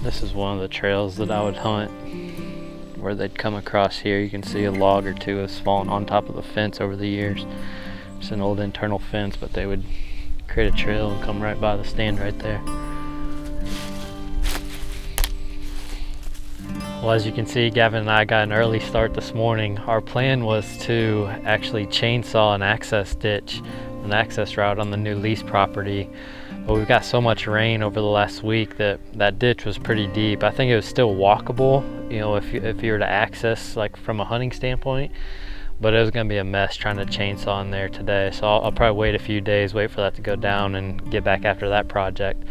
This is one of the trails that I would hunt, where they'd come across here. You can see a log or two has fallen on top of the fence over the years. It's an old internal fence, but they would create a trail and come right by the stand right there. Well, as you can see, Gavin and I got an early start this morning. Our plan was to actually chainsaw an access ditch, an access route on the new lease property. But we've got so much rain over the last week that that ditch was pretty deep. I think it was still walkable, you know, if you were to access like from a hunting standpoint, but it was gonna be a mess trying to chainsaw in there today. So I'll probably wait a few days, wait for that to go down and get back after that project.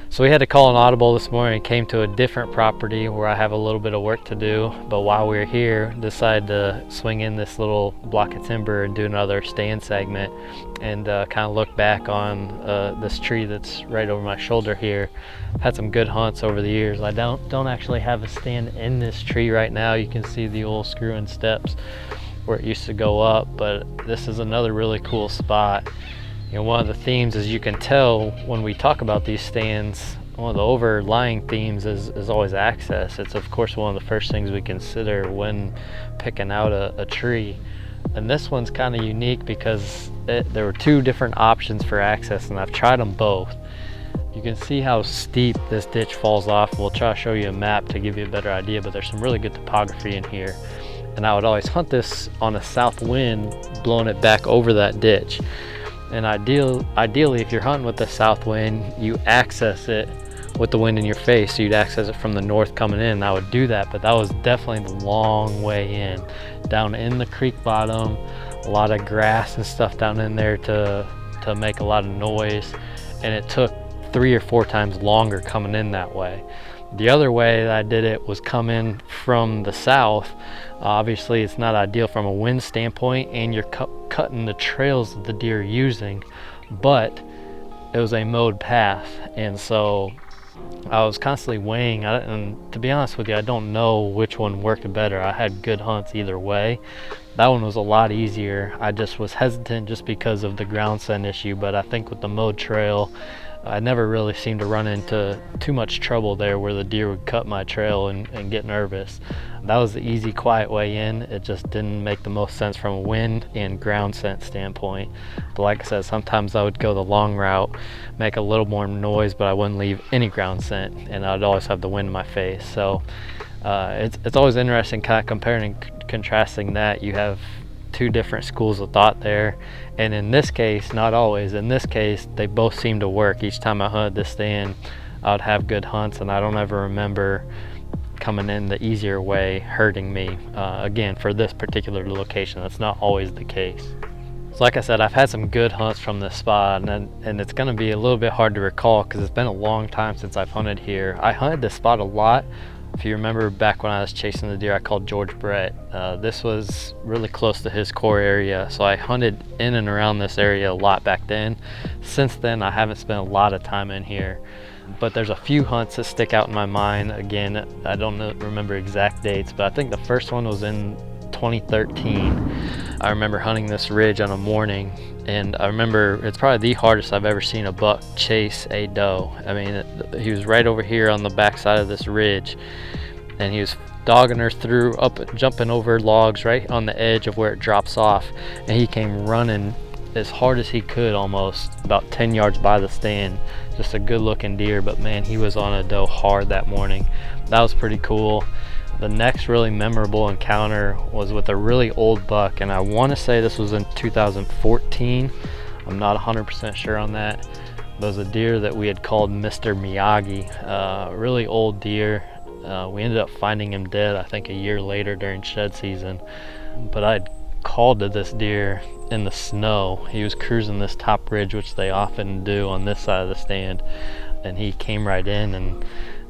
So we had to call an audible this morning and came to a different property where I have a little bit of work to do. But while we were here, decided to swing in this little block of timber and do another stand segment and kind of look back on this tree that's right over my shoulder here. I've had some good hunts over the years. I don't actually have a stand in this tree right now. You can see the old screw-in steps where it used to go up, but this is another really cool spot. You know, one of the themes, as you can tell when we talk about these stands, one of the overlying themes is always access. It's of course one of the first things we consider when picking out a tree. And this one's kind of unique because there were two different options for access, and I've tried them both. You can see how steep this ditch falls off. We'll try to show you a map to give you a better idea, but there's some really good topography in here. And I would always hunt this on a south wind, blowing it back over that ditch. And ideally, if you're hunting with the south wind, you access it with the wind in your face. So you'd access it from the north coming in, and I would do that, but that was definitely the long way in. Down in the creek bottom, a lot of grass and stuff down in there to make a lot of noise. And it took 3 or 4 times longer coming in that way. The other way that I did it was come in from the south. Obviously it's not ideal from a wind standpoint, and you're cutting the trails that the deer are using, but it was a mowed path, and so I was constantly weighing, and to be honest with you, I don't know which one worked better. I had good hunts either way. That one was a lot easier. I just was hesitant just because of the ground scent issue, but I think with the mowed trail, I never really seemed to run into too much trouble there where the deer would cut my trail and get nervous. That was the easy, quiet way in. It just didn't make the most sense from a wind and ground scent standpoint. But like I said, sometimes I would go the long route, make a little more noise, but I wouldn't leave any ground scent, and I'd always have the wind in my face. So it's always interesting kind of comparing and contrasting that. You have two different schools of thought there, and in this case, not always, in this case they both seem to work. Each time I hunted this stand, I would have good hunts, and I don't ever remember coming in the easier way hurting me. Again, for this particular location, that's not always the case. So like I said, I've had some good hunts from this spot, and it's going to be a little bit hard to recall because it's been a long time since I've hunted here. I hunted this spot a lot. If you remember back when I was chasing the deer I called George Brett, this was really close to his core area, so I hunted in and around this area a lot back then. Since then, I haven't spent a lot of time in here, but there's a few hunts that stick out in my mind. Again, I don't remember exact dates, but I think the first one was in 2013. I remember hunting this ridge on a morning, and I remember it's probably the hardest I've ever seen a buck chase a doe. I mean, he was right over here on the backside of this ridge, and he was dogging her through, jumping over logs right on the edge of where it drops off, and he came running as hard as he could, almost about 10 yards by the stand. Just a good looking deer, but man, he was on a doe hard that morning. That was pretty cool. The next really memorable encounter was with a really old buck, and I want to say this was in 2014. I'm not 100% sure on that. But it was a deer that we had called Mr. Miyagi, really old deer. We ended up finding him dead, I think a year later during shed season. But I'd called to this deer in the snow. He was cruising this top ridge, which they often do on this side of the stand, and he came right in and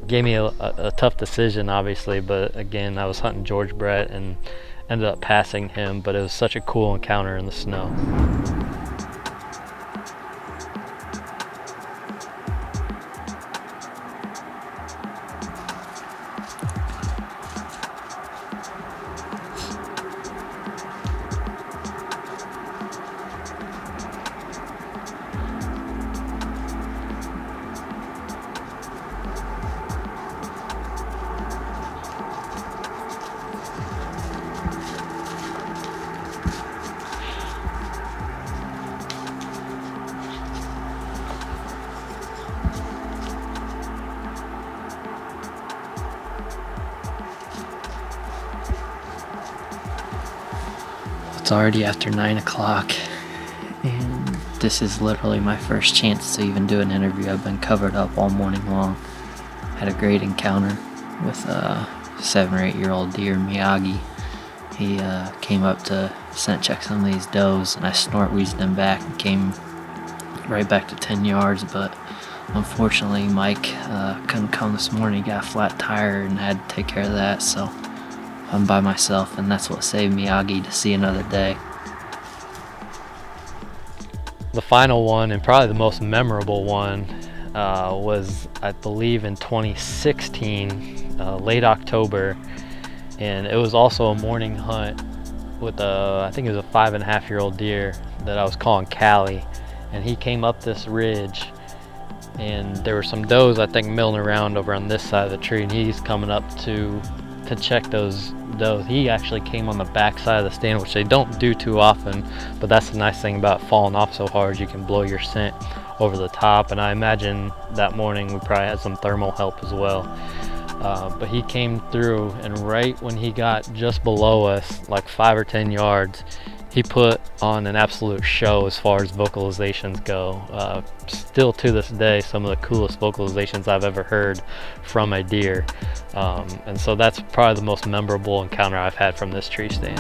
gave me a tough decision, obviously, but again, I was hunting George Brett and ended up passing him, but it was such a cool encounter in the snow. It's already after 9 o'clock, and this is literally my first chance to even do an interview. I've been covered up all morning long. Had a great encounter with a 7 or 8 year old deer, Miyagi. He came up to scent check some of these does, and I snort wheezed him back and came right back to 10 yards, but unfortunately Mike couldn't come this morning. He got a flat tire and had to take care of that, so I'm by myself, and that's what saved Miyagi to see another day. The final one, and probably the most memorable one, was, I believe, in 2016, late October, and it was also a morning hunt with I think it was a 5.5-year-old deer that I was calling Callie, and he came up this ridge, and there were some does, I think, milling around over on this side of the tree, and he's coming up to check those does. He actually came on the back side of the stand, which they don't do too often, but that's the nice thing about falling off so hard, you can blow your scent over the top. And I imagine that morning we probably had some thermal help as well. But he came through, and right when he got just below us, like 5 or 10 yards, he put on an absolute show as far as vocalizations go. Still to this day, some of the coolest vocalizations I've ever heard from a deer. And so that's probably the most memorable encounter I've had from this tree stand.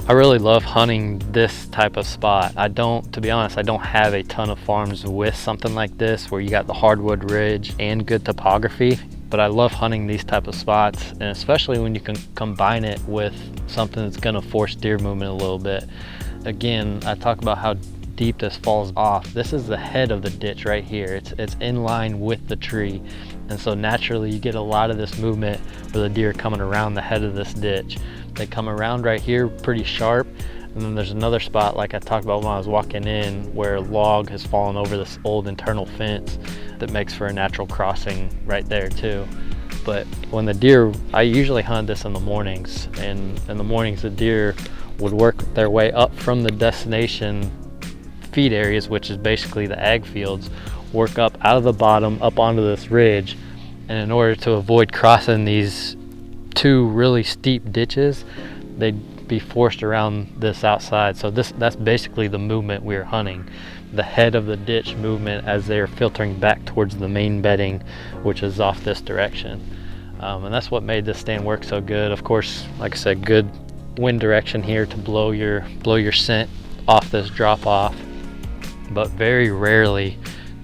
I really love hunting this type of spot. To be honest, I don't have a ton of farms with something like this where you got the hardwood ridge and good topography, but I love hunting these type of spots, and especially when you can combine it with something that's gonna force deer movement a little bit. Again, I talk about how deep this falls off. This is the head of the ditch right here. It's in line with the tree, and so naturally you get a lot of this movement where the deer are coming around the head of this ditch. They come around right here pretty sharp, and then there's another spot like I talked about when I was walking in where a log has fallen over this old internal fence that makes for a natural crossing right there too. But when the deer, I usually hunt this in the mornings, and in the mornings the deer would work their way up from the destination feed areas, which is basically the ag fields, work up out of the bottom up onto this ridge, and in order to avoid crossing these two really steep ditches, they'd be forced around this outside. So that's basically the movement we were hunting, the head of the ditch movement as they're filtering back towards the main bedding, which is off this direction. And that's what made this stand work so good. Of course, like I said, good wind direction here to blow your scent off this drop off, but very rarely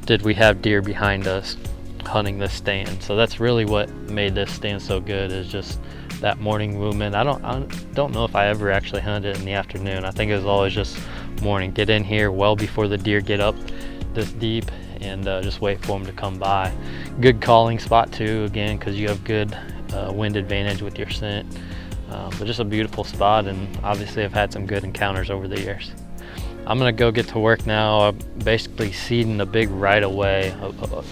did we have deer behind us hunting this stand. So that's really what made this stand so good, is just that morning movement. I don't know if I ever actually hunted in the afternoon. I think it was always just morning. Get in here well before the deer get up this deep, and just wait for them to come by. Good calling spot too, again, because you have good wind advantage with your scent. But just a beautiful spot, and obviously I've had some good encounters over the years. I'm gonna go get to work now. I'm basically seeding a big right-of-way,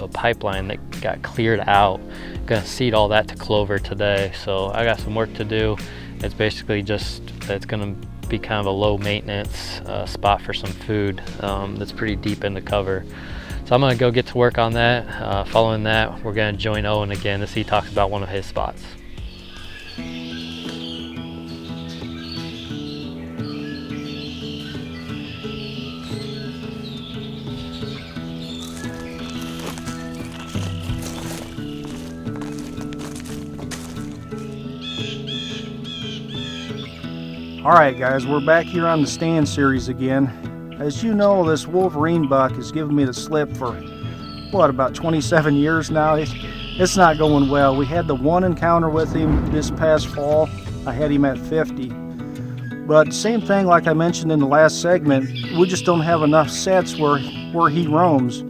a pipeline that got cleared out. Gonna seed all that to clover today. So I got some work to do. It's basically just, it's gonna be kind of a low maintenance spot for some food that's pretty deep in the cover. So I'm gonna go get to work on that. Following that, we're gonna join Owen again as he talks about one of his spots. Alright guys, we're back here on the stand series again. As you know, this Wolverine buck has given me the slip for, what, about 27 years now? It's not going well. We had the one encounter with him this past fall. I had him at 50. But same thing like I mentioned in the last segment, we just don't have enough sets where he roams.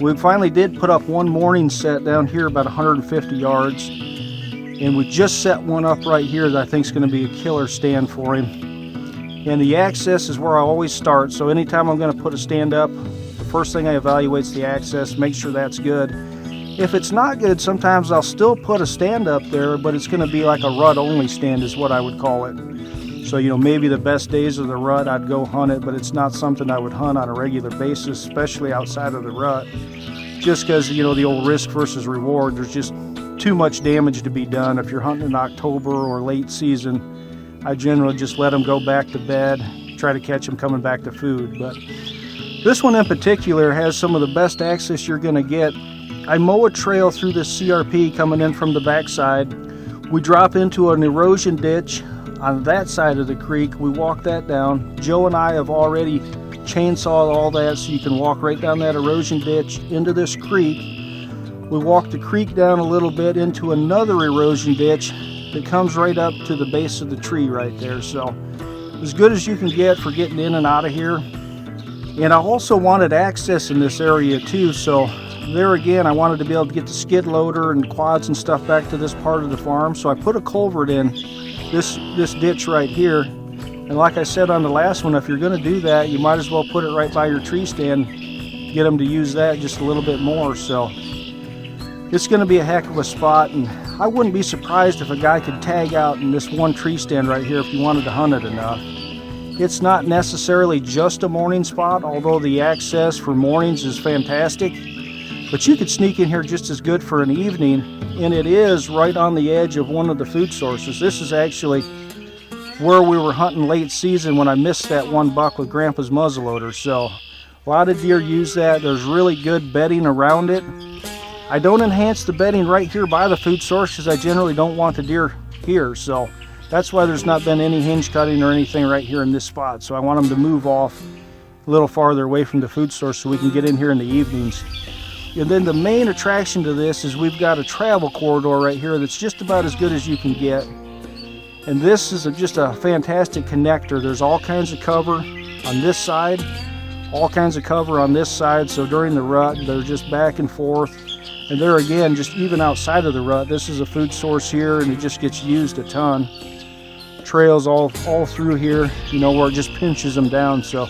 We finally did put up one morning set down here about 150 yards. And we just set one up right here that I think is going to be a killer stand for him. And the access is where I always start. So anytime I'm going to put a stand up, the first thing I evaluate is the access, make sure that's good. If it's not good, sometimes I'll still put a stand up there, but it's going to be like a rut only stand is what I would call it. So, you know, maybe the best days of the rut, I'd go hunt it, but it's not something I would hunt on a regular basis, especially outside of the rut. Just because, you know, the old risk versus reward, there's just too much damage to be done. If you're hunting in October or late season, I generally just let them go back to bed, try to catch them coming back to food. But this one in particular has some of the best access you're going to get. I mow a trail through this CRP coming in from the backside. We drop into an erosion ditch on that side of the creek. We walk that down. Joe and I have already chainsawed all that so you can walk right down that erosion ditch into this creek. We walk the creek down a little bit into another erosion ditch that comes right up to the base of the tree right there. So as good as you can get for getting in and out of here. And I also wanted access in this area too. So there again, I wanted to be able to get the skid loader and quads and stuff back to this part of the farm. So I put a culvert in this ditch right here. And like I said on the last one, if you're going to do that, you might as well put it right by your tree stand. Get them to use that just a little bit more. So it's going to be a heck of a spot, and I wouldn't be surprised if a guy could tag out in this one tree stand right here if he wanted to hunt it enough. It's not necessarily just a morning spot, although the access for mornings is fantastic, but you could sneak in here just as good for an evening, and it is right on the edge of one of the food sources. This is actually where we were hunting late season when I missed that one buck with Grandpa's muzzleloader, so a lot of deer use that. There's really good bedding around it. I don't enhance the bedding right here by the food source because I generally don't want the deer here. So that's why there's not been any hinge cutting or anything right here in this spot. So I want them to move off a little farther away from the food source so we can get in here in the evenings. And then the main attraction to this is we've got a travel corridor right here that's just about as good as you can get. And this is just a fantastic connector. There's all kinds of cover on this side, all kinds of cover on this side. So during the rut, they're just back and forth. And there again, just even outside of the rut, this is a food source here and it just gets used a ton. Trails all through here, you know, where it just pinches them down. So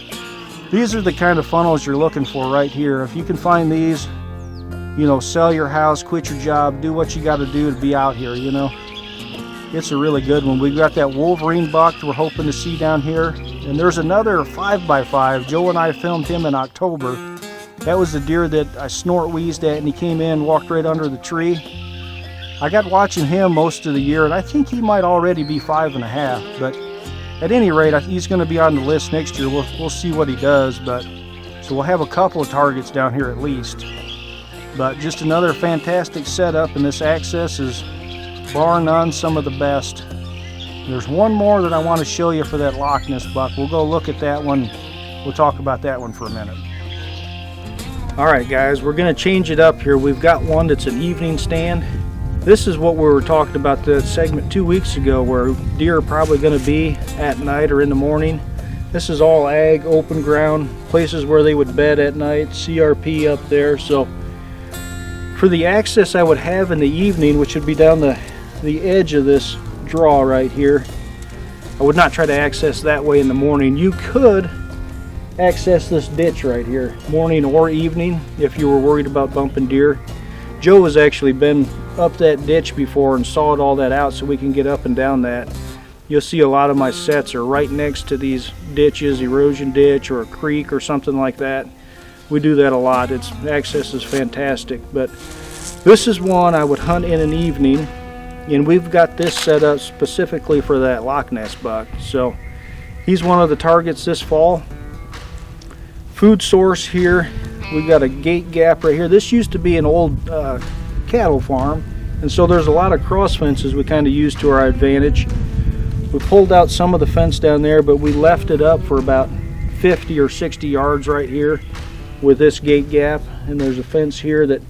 these are the kind of funnels you're looking for right here. If you can find these, you know, sell your house, quit your job, do what you got to do to be out here, you know. It's a really good one. We've got that Wolverine buck we're hoping to see down here. And there's another 5x5. Joe and I filmed him in October. That was the deer that I snort wheezed at, and he came in, walked right under the tree. I got watching him most of the year, and I think he might already be 5.5. But at any rate, he's going to be on the list next year. We'll see what he does. But so we'll have a couple of targets down here at least. But just another fantastic setup, and this access is bar none some of the best. There's one more that I want to show you for that Loch Ness buck. We'll go look at that one. We'll talk about that one for a minute. Alright guys, we're going to change it up here. We've got one that's an evening stand. This is what we were talking about the segment 2 weeks ago, where deer are probably going to be at night or in the morning. This is all ag, open ground, places where they would bed at night, CRP up there. So for the access I would have in the evening, which would be down the edge of this draw right here, I would not try to access that way in the morning. You could access this ditch right here, morning or evening, if you were worried about bumping deer. Joe has actually been up that ditch before and sawed all that out so we can get up and down that. You'll see a lot of my sets are right next to these ditches, erosion ditch or a creek or something like that. We do that a lot. Its access is fantastic, but this is one I would hunt in an evening, and we've got this set up specifically for that Loch Ness buck. So he's one of the targets this fall. Food source here, we've got a gate gap right here. This used to be an old cattle farm, and so there's a lot of cross fences we kind of use to our advantage. We pulled out some of the fence down there, but we left it up for about 50 or 60 yards right here with this gate gap, and there's a fence here that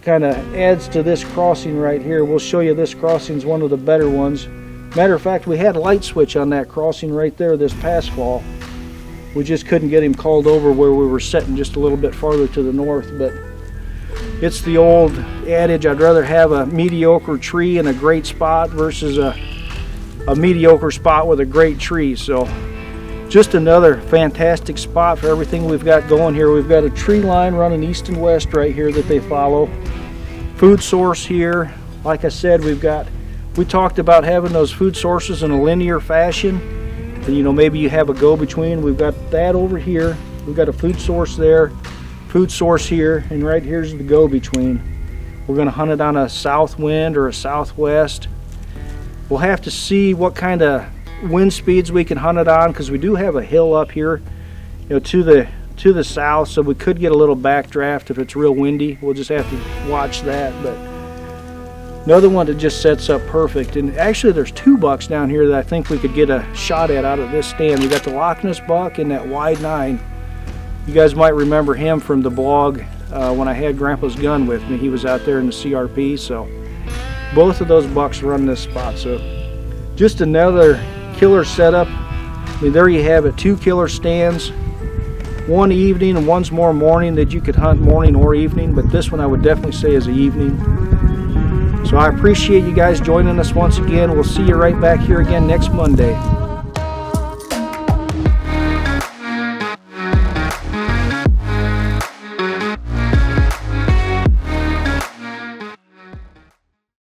kind of adds to this crossing right here. We'll show you this crossing is one of the better ones. Matter of fact, we had a light switch on that crossing right there this past fall. We just couldn't get him called over where we were sitting just a little bit farther to the north, but it's the old adage, I'd rather have a mediocre tree in a great spot versus a mediocre spot with a great tree. So just another fantastic spot for everything we've got going here. We've got a tree line running east and west right here that they follow. Food source here. Like I said, we talked about having those food sources in a linear fashion. And, you know, maybe you have a go-between. We've got that over here. We've got a food source there, food source here, and right here's the go-between. We're going to hunt it on a south wind or a southwest. We'll have to see what kind of wind speeds we can hunt it on, because we do have a hill up here, you know, to the south, so we could get a little backdraft if it's real windy. We'll just have to watch that. But another one that just sets up perfect. And actually there's two bucks down here that I think we could get a shot at out of this stand. We got the Loch Ness buck and that wide 9. You guys might remember him from the blog when I had Grandpa's gun with me. He was out there in the CRP. So both of those bucks run this spot. So just another killer setup. I mean, there you have it, 2 killer stands, one evening and one's more morning that you could hunt morning or evening, but this one I would definitely say is an evening. So I appreciate you guys joining us once again. We'll see you right back here again next Monday.